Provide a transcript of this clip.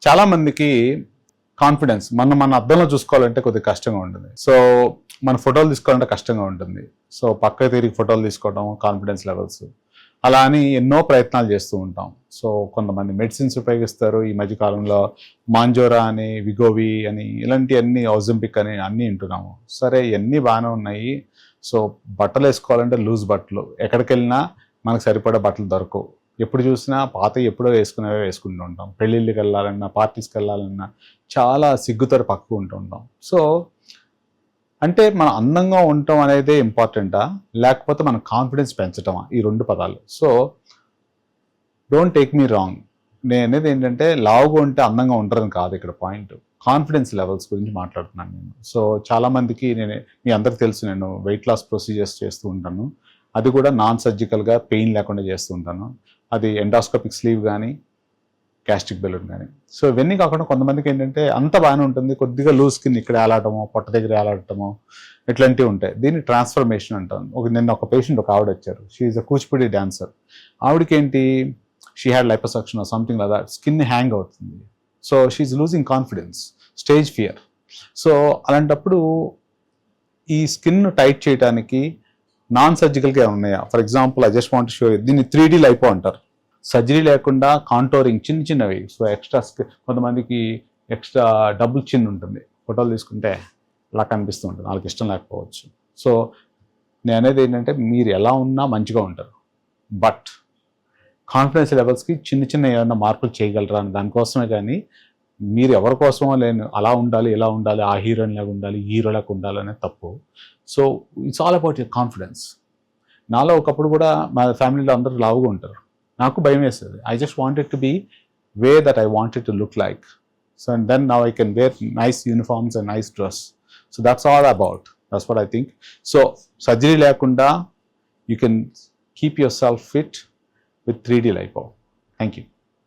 చాలా మందికి కాన్ఫిడెన్స్ మన అద్దంలో చూసుకోవాలంటే కొద్దిగా కష్టంగా ఉంటుంది. సో మన ఫోటోలు తీసుకోవాలంటే కష్టంగా ఉంటుంది. సో పక్క తిరిగి ఫోటోలు తీసుకోవడం, కాన్ఫిడెన్స్ లెవెల్స్ అలా అని ఎన్నో ప్రయత్నాలు చేస్తూ ఉంటాం. సో కొంతమంది మెడిసిన్స్ ఉపయోగిస్తారు. ఈ మధ్య కాలంలో మాంజోరా అని, విగోవి అని, ఇలాంటివన్నీ, ఔజంపిక్ అని అన్నీ వింటున్నాము. సరే, ఇవన్నీ బాగానే ఉన్నాయి. సో బట్టలు వేసుకోవాలంటే లూజ్ బట్టలు, ఎక్కడికి వెళ్ళినా మనకు సరిపడే బట్టలు దొరకవు. ఎప్పుడు చూసినా పాత ఎప్పుడో వేసుకునేవే వేసుకుంటూ ఉంటాం. పెళ్ళిళ్ళకి వెళ్ళాలన్నా, పార్టీస్కి వెళ్ళాలన్నా చాలా సిగ్గుతో పక్కకు ఉంటుంటాం. సో అంటే మనం అందంగా ఉండటం అనేది ఇంపార్టెంటా, లేకపోతే మన కాన్ఫిడెన్స్ పెంచటమా? ఈ రెండు పదాలు. So don't take me wrong, నేను అనేది ఏంటంటే లావుగా ఉంటే అందంగా ఉంటారని కాదు ఇక్కడ పాయింట్. కాన్ఫిడెన్స్ లెవెల్స్ గురించి మాట్లాడుతున్నాను నేను. సో చాలామందికి మీ అందరికి తెలుసు, నేను వెయిట్ లాస్ ప్రొసీజర్స్ చేస్తూ ఉంటాను. అది కూడా నాన్ సర్జికల్గా, పెయిన్ లేకుండా చేస్తూ ఉంటాను. అది ఎండాస్కోపిక్ స్లీవ్ కానీ, గ్యాస్ట్రిక్ బెలూన్ కానీ. సో ఇవన్నీ కాకుండా కొంతమందికి ఏంటంటే అంత బాగానే ఉంటుంది, కొద్దిగా లూజ్ స్కిన్ ఇక్కడ ఏలాడటమో, పొట్ట దగ్గర ఏలాడటమో, ఇట్లాంటివి ఉంటాయి. దీన్ని ట్రాన్స్ఫర్మేషన్ అంటాను. నిన్న ఒక పేషెంట్, ఒక ఆవిడ వచ్చారు. She is a Kuchipudi dancer. ఆవిడకి ఏంటి, she had liposuction or something like that. Skin hang అవుతుంది. So she is losing confidence, stage fear. So అలాంటప్పుడు ఈ స్కిన్ టైట్ చేయడానికి నాన్ సర్జికల్గా ఉన్నాయా? For example, I just want show, దీన్ని 3D లైపో అంటారు. సర్జరీ లేకుండా కాంటోరింగ్, చిన్నవి. సో ఎక్స్ట్రా కొంతమందికి ఎక్స్ట్రా డబుల్ చిన్ ఉంటుంది. ఫోటోలు తీసుకుంటే అలా కనిపిస్తూ ఉంటుంది, వాళ్ళకి ఇష్టం లేకపోవచ్చు. సో నేను అనేది ఏంటంటే, మీరు ఎలా ఉన్నా మంచిగా ఉంటారు. బట్ కాన్ఫిడెన్స్ లెవెల్స్కి చిన్న ఏమైనా మార్పులు చేయగలరా అని దానికోసమే. కానీ మీరు ఎవరి కోసమో లేని అలా ఉండాలి, ఇలా ఉండాలి, ఆ హీరోయిన్ లాగా ఉండాలి, హీరోలాగా ఉండాలి అనేది తప్పు. So it's all about your confidence. నాలో ఒకప్పుడు కూడా మా ఫ్యామిలీలో అందరూ లావుగా ఉంటారు. నాకు భయం వేస్తుంది. I just wanted to be way that I wanted to look like. So and then now I can wear nice uniforms and nice dress. So that's all about, that's what I think. So surgery లేకుండా you can keep yourself fit with 3D lipo. Thank you.